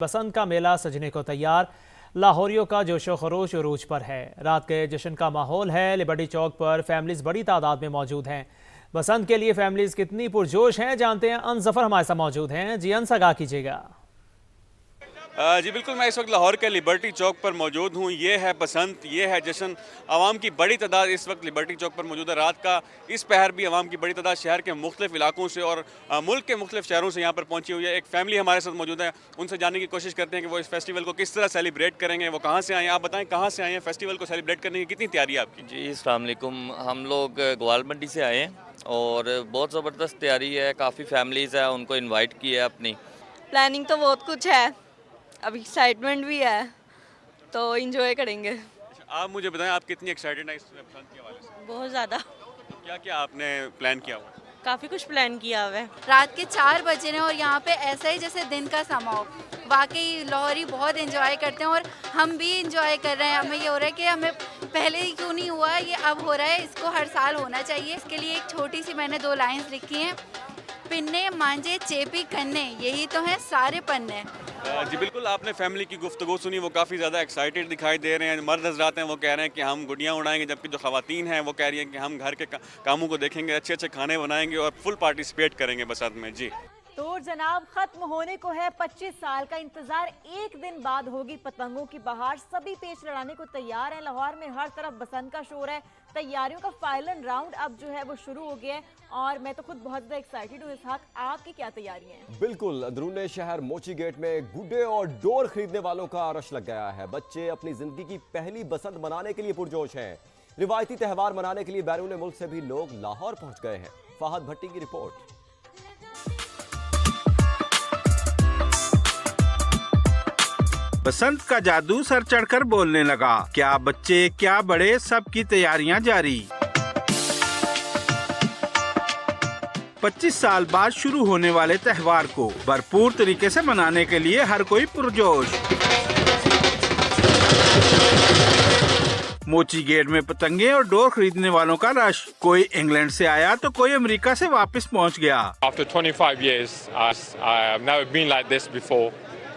बसंत का मेला सजने को तैयार। लाहौरियों का जोशो खरोश उरूज पर है। रात के जश्न का माहौल है। लिबर्टी चौक पर फैमिलीज बड़ी तादाद में मौजूद हैं। बसंत के लिए फैमिलीज कितनी पुरजोश हैं, जानते हैं। अनजफर हमारे साथ मौजूद हैं। जी अनस आगाह कीजिएगा। जी बिल्कुल, मैं इस वक्त लाहौर के लिबर्टी चौक पर मौजूद हूँ। ये है बसंत, ये है जश्न। आवाम की बड़ी तादाद इस वक्त लिबर्टी चौक पर मौजूद है। रात का इस पहर भी आवाम की बड़ी तादाद शहर के मुख्तलिफ इलाकों से और मुल्क के मुख्तलिफ शहरों से यहाँ पर पहुँची हुई है। एक फैमिली हमारे साथ मौजूद है, उनसे जानने की कोशिश करते हैं कि वो इस फेस्टिवल को किस तरह सेलिब्रेट करेंगे, वो कहाँ से आए हैं। आप बताएं, कहाँ से आए हैं, फेस्टिवल को सेलिब्रेट करने की कितनी तैयारी है आपकी? जी अस्सलाम वालेकुम। हम लोग ग्वाल मंडी से आए हैं और बहुत ज़बरदस्त तैयारी है। काफ़ी फैमिलीज़ है, उनको इनवाइट किया है अपनी। प्लानिंग तो बहुत कुछ है, अभी एक्साइटमेंट भी है, तो इंजॉय करेंगे। आप मुझे बताएं, आप कितनी एक्साइटेड हैं इस बसंत के हवाले से? बहुत ज़्यादा। क्या क्या आपने प्लान किया हुआ है? काफ़ी कुछ प्लान किया हुआ है। रात के 4 बजे हैं और यहाँ पे ऐसा ही जैसे दिन का समा हो। वाकई लाहौरी बहुत एंजॉय करते हैं और हम भी एंजॉय कर रहे हैं। हमें ये हो रहा है कि हमें पहले ही क्यों नहीं हुआ, ये अब हो रहा है, इसको हर साल होना चाहिए। इसके लिए एक छोटी सी मैंने 2 लाइंस लिखी हैं। पिन्ने मांझे चेपी कन्ने, यही तो है सारे पन्ने। जी बिल्कुल, आपने फैमिली की गुफ्तगू सुनी, वो काफ़ी ज़्यादा एक्साइटेड दिखाई दे रहे हैं। मर्द हजरात हैं, वो कह रहे हैं कि हम गुड़ियाँ उड़ाएंगे, जबकि जो ख़वातीन हैं वो कह रही हैं कि हम घर के कामों को देखेंगे, अच्छे अच्छे खाने बनाएंगे और फुल पार्टिसिपेट करेंगे बसंत में। जी तो जनाब, खत्म होने को है 25 साल का इंतजार। एक दिन बाद होगी पतंगों की बहार। सभी पेच लड़ाने को तैयार हैं। लाहौर में हर तरफ बसंत का शोर है। तैयारियों का फाइनल राउंड अब जो है वो शुरू हो गया है और मैं तो खुद बहुत ज्यादा एक्साइटेड हूँ। इसहाक, आपकी क्या तैयारी है? बिल्कुल, अंदरूने शहर मोची गेट में गुड्डे और डोर खरीदने वालों का रश लग गया है। बच्चे अपनी जिंदगी की पहली बसंत मनाने के लिए पुरजोश हैं। रिवायती त्यौहार मनाने के लिए बैरून मुल्क से भी लोग लाहौर पहुंच गए हैं। फहद भट्टी की रिपोर्ट। बसंत का जादू सर चढ़कर बोलने लगा। क्या बच्चे क्या बड़े, सबकी तैयारियां जारी। 25 साल बाद शुरू होने वाले त्यौहार को भरपूर तरीके से मनाने के लिए हर कोई पुरजोश। मोची गेट में पतंगे और डोर खरीदने वालों का रश। कोई इंग्लैंड से आया तो कोई अमेरिका से वापस पहुंच गया। After 25 years, I have never been like this before,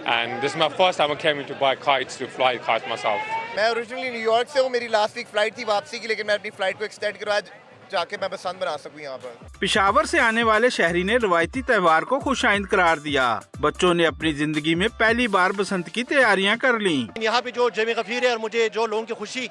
and this is my first time I came to buy kites to fly kites myself. मैं ओरिजिनली न्यूयॉर्क से हूँ। मेरी लास्ट वीक फ्लाइट थी वापसी की, लेकिन मैं अपनी फ्लाइट को एक्सटेंड करवा जाके मैं बसंत बना सकूँ यहाँ पर। पेशावर से आने वाले शहरी ने रवायती त्यौहार को खुशाइंद करार दिया। बच्चों ने अपनी जिंदगी में पहली बार बसंत की तैयारियां कर ली। यहाँ पे जो जमे गफीर है और मुझे जो लोगों की खुशी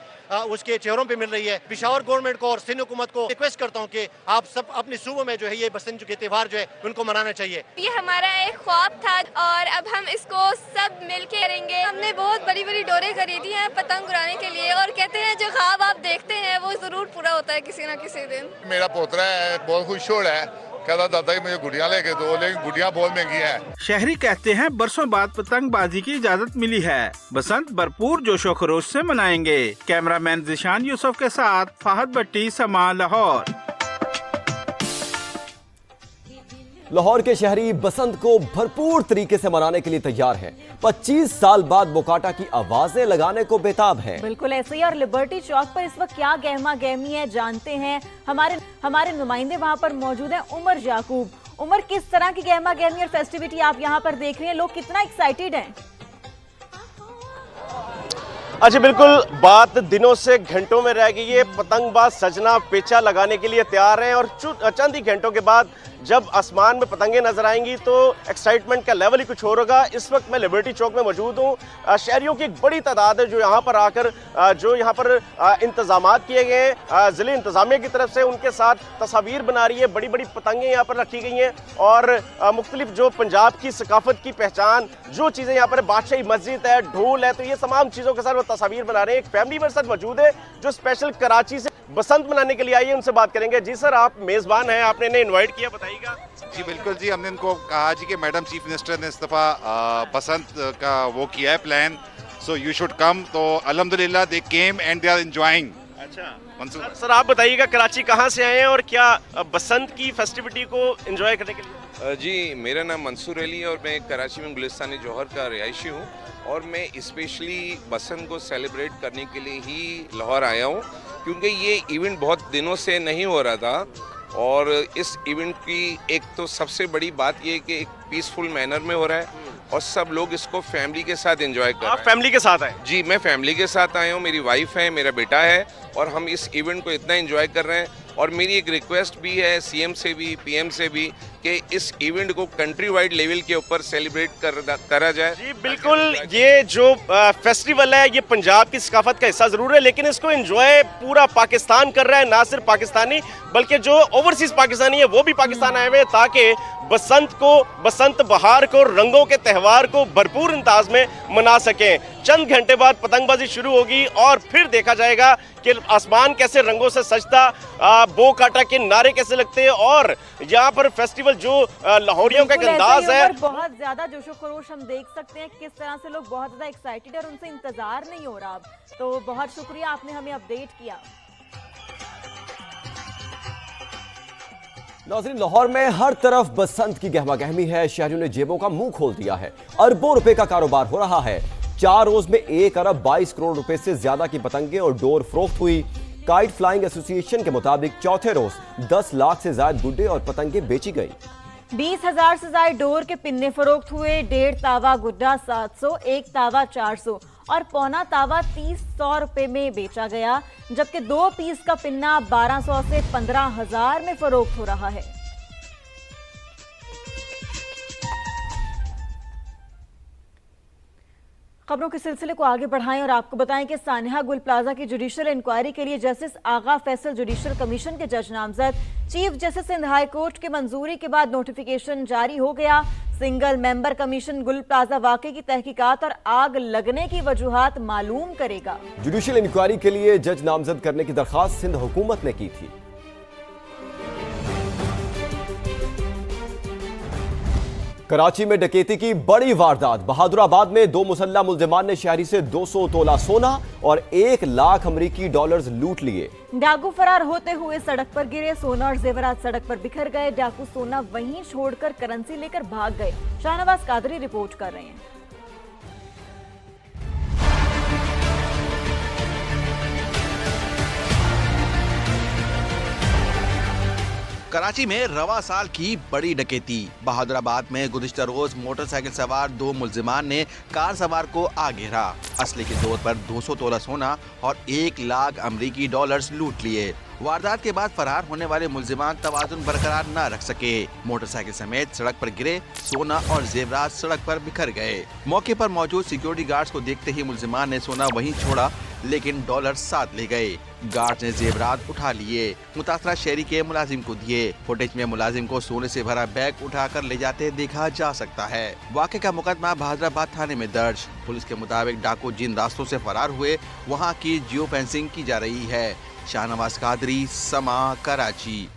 उसके चेहरों पे मिल रही है। पेशावर गवर्नमेंट को और सिंध हुकूमत को रिक्वेस्ट करता हूँ कि आप सब अपने सूबों में जो है ये बसंत के त्यौहार जो है उनको मनाना चाहिए। ये हमारा एक ख्वाब था और अब हम इसको सब मिलके करेंगे। हमने बहुत बड़ी बड़ी डोरें खरीदी हैं पतंग उड़ाने के लिए और कहते हैं जो ख्वाब आप देखते हैं वो जरूर पूरा होता है किसी न किसी दिन। मेरा पोतरा है, बहुत खुश हो रहा है, कहता दादा कि मुझे गुड़िया लेके दो, लेकिन गुड़िया बहुत महंगी है। शहरी कहते हैं बरसों बाद पतंगबाजी की इजाजत मिली है। बसंत भरपूर जोशो खरोश से मनाएंगे। कैमरामैन जिशान यूसुफ के साथ फहद भट्टी, समा, लाहौर। लाहौर के शहरी बसंत को भरपूर तरीके से मनाने के लिए तैयार हैं। 25 साल बाद बोकाटा की आवाजें लगाने को बेताब हैं। बिल्कुल ऐसे ही। और लिबर्टी चौक पर इस वक्त क्या गहमा गहमी है, जानते हैं। हमारे नुमाइंदे वहां पर मौजूद हैं। उमर याकूब, उमर, किस तरह की गहमा गहमी और फेस्टिविटी आप यहाँ पर देख रहे हैं? लोग कितना एक्साइटेड हैं? अच्छा बिल्कुल, बात दिनों से घंटों में रह गई है। पतंगबाज सजना पेचा लगाने के लिए तैयार हैं और चंद ही घंटों के बाद जब आसमान में पतंगे नजर आएंगी तो एक्साइटमेंट का लेवल ही कुछ और होगा। इस वक्त मैं लिबर्टी चौक में मौजूद हूँ। शहरियों की एक बड़ी तादाद है जो यहाँ पर आकर जो यहाँ पर इंतजामात किए गए हैं ज़िले इंतजामिया की तरफ से, उनके साथ तस्वीर बना रही है। बड़ी बड़ी पतंगे यहाँ पर रखी गई हैं और मुख्तलिफ जो पंजाब की सकाफत की पहचान जो चीज़ें यहाँ पर, बादशाही मस्जिद है, ढोल है, तो ये तमाम चीज़ों के साथ वो तस्वीर बना रहे हैं। एक फैमिली मेरे साथ मौजूद है जो स्पेशल कराची से बसंत मनाने के लिए आई है, उनसे बात करेंगे। जी सर, आप मेज़बान हैं, आपने इन्हें इन्वाइट किया, बताइएगा। जी बिल्कुल जी, हमने इनको कहा जी कि मैडम चीफ मिनिस्टर ने इस दफ़ा बसंत का वो किया है plan, so you should come. तो अल्हम्दुलिल्लाह they came and they are enjoying. अच्छा सर, आप बताइएगा कराची कहाँ से आए हैं और क्या बसंत की फेस्टिविटी को एंजॉय करने के लिए? जी, मेरा नाम मंसूर अली और मैं कराची में गुलिस्तान जौहर का रिहायशी हूँ और मैं स्पेशली बसंत को सेलिब्रेट करने के लिए ही लाहौर आया हूँ, क्योंकि ये इवेंट बहुत दिनों से नहीं हो रहा था और इस इवेंट की एक तो सबसे बड़ी बात ये कि एक पीसफुल मैनर में हो रहा है। और सब लोग इसको फैमिली के साथ एंजॉय कर रहे हैं। फैमिली के साथ आए? जी, मैं फैमिली के साथ आया हूँ, मेरी वाइफ है, मेरा बेटा है, और हम इस इवेंट को इतना एंजॉय कर रहे हैं। और मेरी एक रिक्वेस्ट भी है सीएम से भी, पीएम से भी, कि इस इवेंट को कंट्री वाइड लेवल के ऊपर सेलिब्रेट करा जाए। जी बिल्कुल, ये जो फेस्टिवल है ये पंजाब की सकाफत का हिस्सा जरूर है, लेकिन इसको एंजॉय पूरा पाकिस्तान कर रहा है। ना सिर्फ पाकिस्तानी बल्कि जो ओवरसीज पाकिस्तानी है वो भी पाकिस्तान आए हुए हैं, ताकि बसंत बहार को, रंगों के त्यौहार को भरपूर अंदाज में मना सकें। चंद घंटे बाद पतंगबाजी शुरू होगी और फिर देखा जाएगा कि आसमान कैसे रंगों से सजता, बो काटा के नारे कैसे लगते हैं, और यहाँ पर फेस्टिवल जो लाहौरियों का एक अंदाज है। बहुत ज्यादा जोशो खरोश हम देख सकते हैं किस तरह से लोग बहुत ज्यादा एक्साइटेड है और उनसे इंतजार नहीं हो रहा अब। तो बहुत शुक्रिया, आपने हमें अपडेट किया। नाज़रीन, लाहौर में हर तरफ बसंत की गहमागहमी है। शहरियों ने जेबों का मुंह खोल दिया है। अरबों रुपए का कारोबार हो रहा है। 4 रोज में 1 अरब 22 करोड़ रुपए से ज्यादा की पतंगे और डोर फरोख्त हुई। काइट फ्लाइंग एसोसिएशन के मुताबिक चौथे रोज 10 लाख से ज्यादा गुड्डे और पतंगे बेची गई। 20,000 से ज्यादा डोर के पिन्ने फरोख्त हुए। 1.5 तावा गुड्डा 700, 1 तावा 400 और पौना तावा 300 रुपए में बेचा गया, जबकि 2 पीस का पिन्ना 1200 से 15,000 में फरोख्त हो रहा है। खबरों के सिलसिले को आगे बढ़ाएं और आपको बताएं कि सानिया गुल प्लाजा की जुडिशियल इंक्वायरी के लिए justice Agha Faisal judicial commission के जज नामजद। Chief justice Sindh high court की मंजूरी के बाद नोटिफिकेशन जारी हो गया। Single member commission Gul Plaza वाकये की तहकीकात और आग लगने की वजूहात मालूम करेगा। जुडिशियल इंक्वायरी के लिए जज नामजद करने की दरखास्त सिंध हुकूमत ने की थी। कराची में डकैती की बड़ी वारदात। बहादुराबाद में 2 मुसल्लह मुल्जिमान ने शहरी से 200 तोला सोना और 1 लाख अमरीकी डॉलर्स लूट लिए। डाकू फरार होते हुए सड़क पर गिरे। सोना और जेवरात सड़क पर बिखर गए। डाकू सोना वहीं छोड़कर करेंसी लेकर भाग गए। शाहनवाज कादरी रिपोर्ट कर रहे हैं। कराची में रवा साल की बड़ी डकैती। बहादुराबाद में गुज़िश्ता रोज मोटरसाइकिल सवार 2 मुल्जिमान ने कार सवार को आ घेरा। असले के तौर पर 200 तोला सोना और 1 लाख अमरीकी डॉलर्स लूट लिए। वारदात के बाद फरार होने वाले मुल्जिमान तवाजुन बरकरार न रख सके। मोटरसाइकिल समेत सड़क पर गिरे। सोना और जेवरात सड़क पर बिखर गए। मौके पर मौजूद सिक्योरिटी गार्ड्स को देखते ही मुल्जिमान ने सोना वहीं छोड़ा, लेकिन डॉलर साथ ले गए। गार्ड्स ने जेवरात उठा लिए, मुतासरा शहरी के मुलाजिम को दिए। फुटेज में मुलाजिम को सोने से भरा बैग उठाकर ले जाते देखा जा सकता है। वाक़े का मुकदमा बहादुराबाद थाने में दर्ज। पुलिस के मुताबिक डाकू जिन रास्तों से फरार हुए वहाँ की जियो फेंसिंग की जा रही है। शाहनवाज कादरी, समा, कराची।